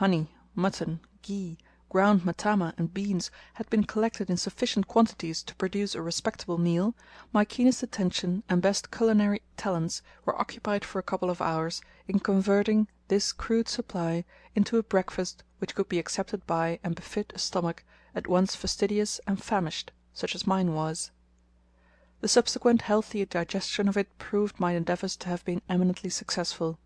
honey, mutton, ghee, ground matama and beans had been collected in sufficient quantities to produce a respectable meal, my keenest attention and best culinary talents were occupied for a couple of hours in converting this crude supply into a breakfast which could be accepted by and befit a stomach at once fastidious and famished, such as mine was. The subsequent healthy digestion of it proved my endeavours to have been eminently successful.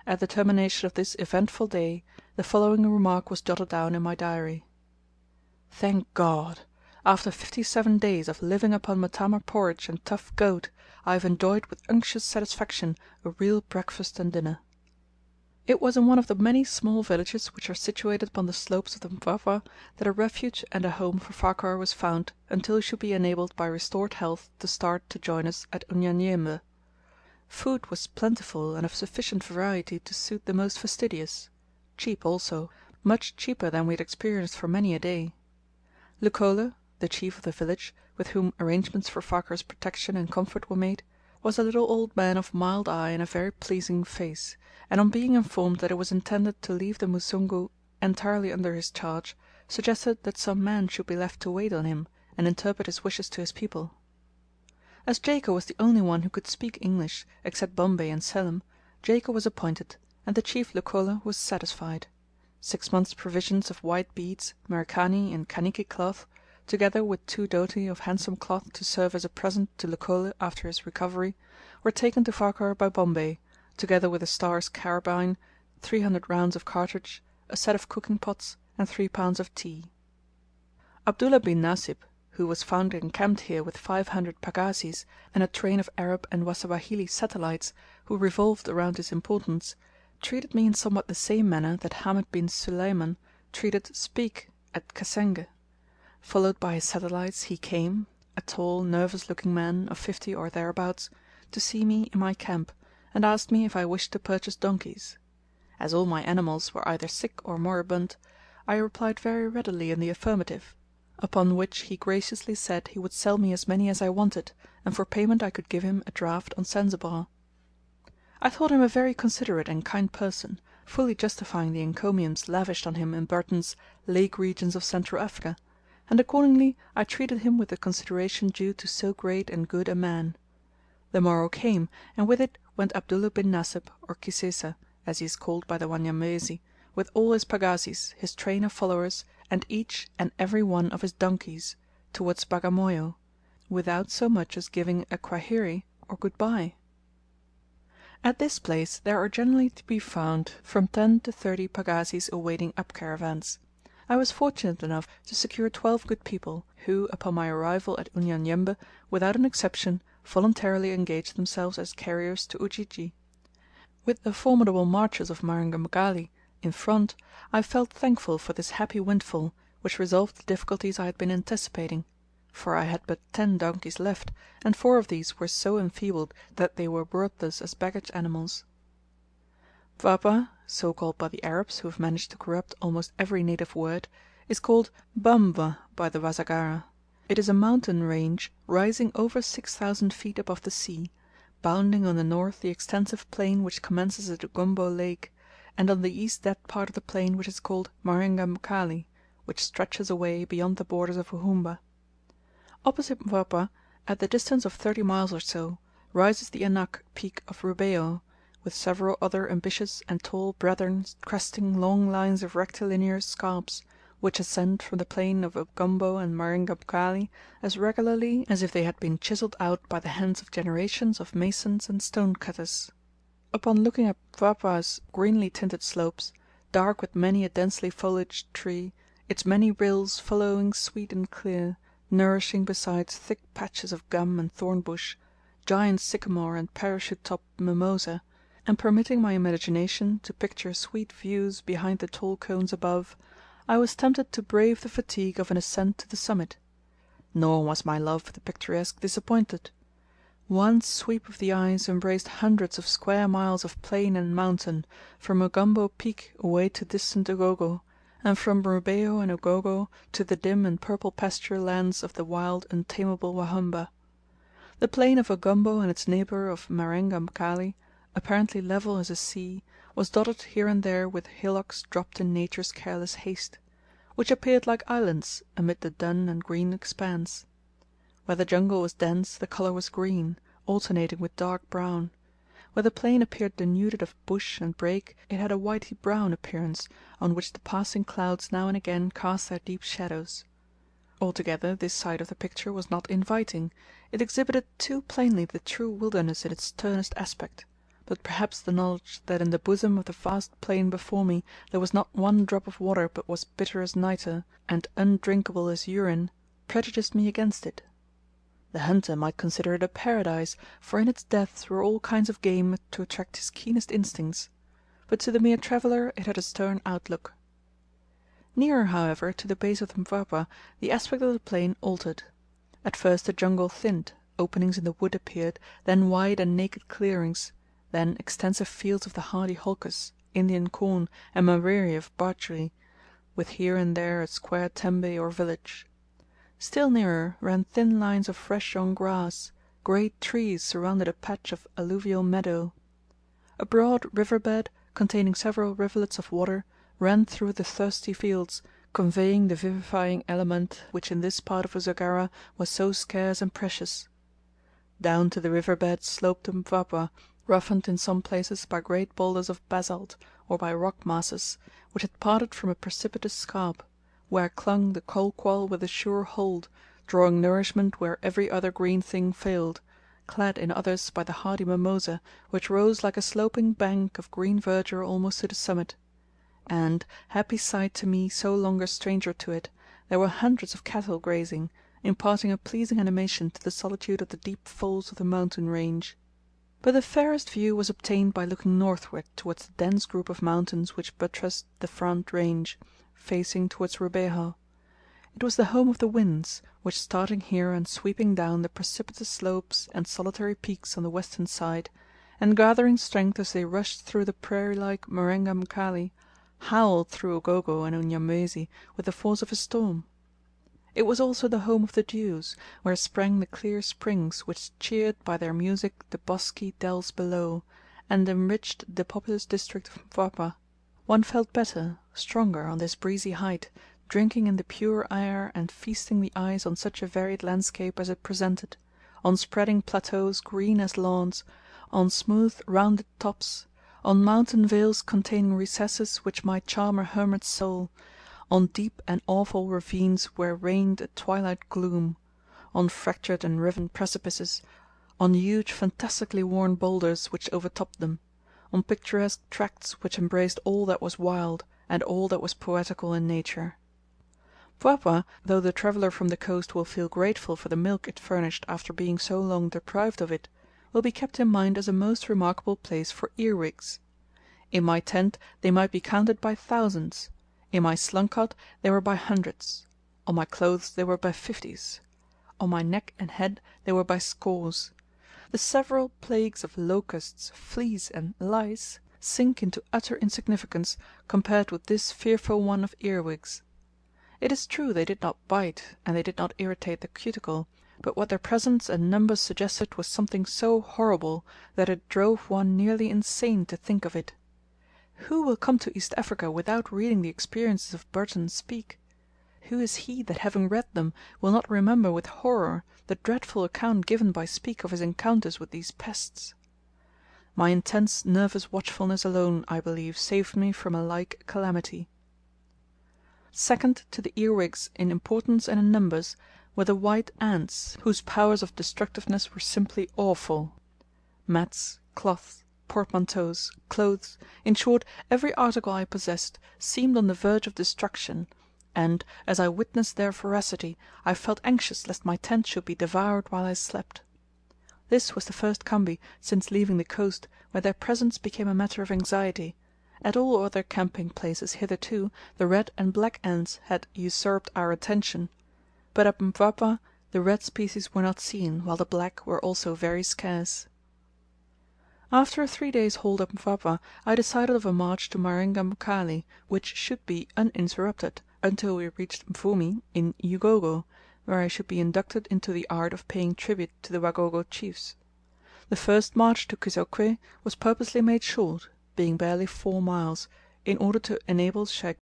At the termination of this eventful day the following remark was jotted down in my diary: "Thank God! After 57 days of living upon matama porridge and tough goat, I have enjoyed with unctuous satisfaction a real breakfast and dinner." It was in one of the many small villages which are situated upon the slopes of the Mpwapwa that a refuge and a home for Farquhar was found until he should be enabled by restored health to start to join us at Unyanyembe. Food was plentiful and of sufficient variety to suit the most fastidious; cheap also, much cheaper than we had experienced for many a day. Leucole, the chief of the village, with whom arrangements for Farquhar's protection and comfort were made, was a little old man of mild eye and a very pleasing face, and on being informed that it was intended to leave the Musungu entirely under his charge, suggested that some man should be left to wait on him and interpret his wishes to his people. As Jaco was the only one who could speak English, except Bombay and Selim, Jaco was appointed, and the chief Leucole was satisfied. 6 months' provisions of white beads, Merikani and Kaniki cloth, together with 2 doti of handsome cloth to serve as a present to Leucole after his recovery, were taken to Farquhar by Bombay, together with a Star's carbine, 300 rounds of cartridge, a set of cooking pots, and 3 pounds of tea. Abdullah bin Nasib, who was found encamped here with 500 pagazis and a train of Arab and Wasawahili satellites who revolved around his importance, treated me in somewhat the same manner that Hamed bin Sulayman treated Speke at Kasenge. Followed by his satellites, he came, a tall, nervous looking man of 50 or thereabouts, to see me in my camp, and asked me if I wished to purchase donkeys. As all my animals were either sick or moribund, I replied very readily in the affirmative, upon which he graciously said he would sell me as many as I wanted, and for payment I could give him a draft on Zanzibar. I thought him a very considerate and kind person, fully justifying the encomiums lavished on him in Burton's Lake Regions of Central Africa, and accordingly I treated him with the consideration due to so great and good a man. The morrow came, and with it went Abdullah bin Nasib, or Kisesa, as he is called by the Wanyamwezi, with all his pagazis, his train of followers, and each and every one of his donkeys, towards Bagamoyo, without so much as giving a kwaheri or good-bye. At this place there are generally to be found from 10 to 30 pagazis awaiting up caravans. I was fortunate enough to secure 12 good people, who, upon my arrival at Unyanyembe, without an exception, voluntarily engaged themselves as carriers to Ujiji. With the formidable marches of Marenga Mkali in front, I felt thankful for this happy windfall, which resolved the difficulties I had been anticipating, for I had but 10 donkeys left, and 4 of these were so enfeebled that they were worthless as baggage animals. Mpwapwa, so called by the Arabs, who have managed to corrupt almost every native word, is called Bambwa by the Wasagara. It is a mountain range rising over 6,000 feet above the sea, bounding on the north the extensive plain which commences at Ugombo Lake, and on the east that part of the plain which is called Marenga Mkali, which stretches away beyond the borders of Uhumba. Opposite Mpwapwa, at the distance of 30 miles or so, rises the Anak peak of Rubeho, with several other ambitious and tall brethren cresting long lines of rectilinear scarps, which ascend from the plain of Ugombo and Marenga Mkali as regularly as if they had been chiselled out by the hands of generations of masons and stone cutters. Upon looking at Mpwapwa's greenly tinted slopes, dark with many a densely foliaged tree, its many rills flowing sweet and clear, nourishing besides thick patches of gum and thorn bush, giant sycamore and parachute-topped mimosa, and permitting my imagination to picture sweet views behind the tall cones above, I was tempted to brave the fatigue of an ascent to the summit. Nor was my love for the picturesque disappointed. One sweep of the eyes embraced hundreds of square miles of plain and mountain, from Ugombo Peak away to distant Ugogo, and from Rubeho and Ugogo to the dim and purple pasture lands of the wild untamable Wahumba. The plain of Ugombo and its neighbour of Marenga Mkali, apparently level as a sea, was dotted here and there with hillocks dropped in nature's careless haste, which appeared like islands amid the dun and green expanse. Where the jungle was dense the colour was green, alternating with dark brown. Where the plain appeared denuded of bush and brake it had a whitey brown appearance, on which the passing clouds now and again cast their deep shadows. Altogether this side of the picture was not inviting; it exhibited too plainly the true wilderness in its sternest aspect, but perhaps the knowledge that in the bosom of the vast plain before me there was not one drop of water but was bitter as nitre, and undrinkable as urine, prejudiced me against it. The hunter might consider it a paradise, for in its depths were all kinds of game to attract his keenest instincts, but to the mere traveller it had a stern outlook. Nearer, however, to the base of the Mpwapwa the aspect of the plain altered. At first the jungle thinned, openings in the wood appeared, then wide and naked clearings, then extensive fields of the hardy holcus, Indian corn, and maweri of barley, with here and there a square tembe or village. Still nearer ran thin lines of fresh young grass, great trees surrounded a patch of alluvial meadow. A broad river bed, containing several rivulets of water, ran through the thirsty fields, conveying the vivifying element which in this part of Usagara was so scarce and precious. Down to the river bed sloped the Mpwapwa, roughened in some places by great boulders of basalt, or by rock masses, which had parted from a precipitous scarp, where clung the kolquall with a sure hold, drawing nourishment where every other green thing failed, clad in others by the hardy mimosa, which rose like a sloping bank of green verdure almost to the summit. And, happy sight to me so long a stranger to it, there were hundreds of cattle grazing, imparting a pleasing animation to the solitude of the deep folds of the mountain range. But the fairest view was obtained by looking northward towards the dense group of mountains which buttressed the front range, facing towards Rubeho. It was the home of the winds, which starting here and sweeping down the precipitous slopes and solitary peaks on the western side, and gathering strength as they rushed through the prairie-like Marenga Mkali, howled through Ugogo and Unyamwezi with the force of a storm. It was also the home of the dews, where sprang the clear springs which cheered by their music the bosky dells below, and enriched the populous district of Mpwapwa. One felt better, stronger, on this breezy height, drinking in the pure air and feasting the eyes on such a varied landscape as it presented, on spreading plateaus green as lawns, on smooth rounded tops, on mountain vales containing recesses which might charm a hermit's soul, on deep and awful ravines where reigned a twilight gloom, on fractured and riven precipices, on huge fantastically worn boulders which overtopped them, on picturesque tracts which embraced all that was wild and all that was poetical in nature. Mpwapwa, though the traveller from the coast will feel grateful for the milk it furnished after being so long deprived of it, will be kept in mind as a most remarkable place for earwigs. In my tent they might be counted by thousands; in my slung hut they were by hundreds; on my clothes they were by fifties; on my neck and head they were by scores. The several plagues of locusts, fleas, and lice sink into utter insignificance compared with this fearful one of earwigs. It is true they did not bite, and they did not irritate the cuticle, but what their presence and numbers suggested was something so horrible that it drove one nearly insane to think of it. Who will come to East Africa without reading the experiences of Burton Speke? Who is he that having read them will not remember with horror the dreadful account given by Speke of his encounters with these pests? My intense nervous watchfulness alone, I believe, saved me from a like calamity. Second to the earwigs in importance and in numbers were the white ants, whose powers of destructiveness were simply awful. Mats, cloths, portmanteaus, clothes, in short every article I possessed, seemed on the verge of destruction, and, as I witnessed their voracity, I felt anxious lest my tent should be devoured while I slept. This was the first kambi since leaving the coast where their presence became a matter of anxiety. At all other camping places hitherto the red and black ants had usurped our attention, but at Mpwapwa the red species were not seen, while the black were also very scarce. After a 3 days' halt at Mpwapwa I decided of a march to Marenga Mkali, which should be uninterrupted until we reached Mvumi in Ugogo, where I should be inducted into the art of paying tribute to the Wagogo chiefs. The first march to Kisokwe was purposely made short, being barely 4 miles, in order to enable Sheikh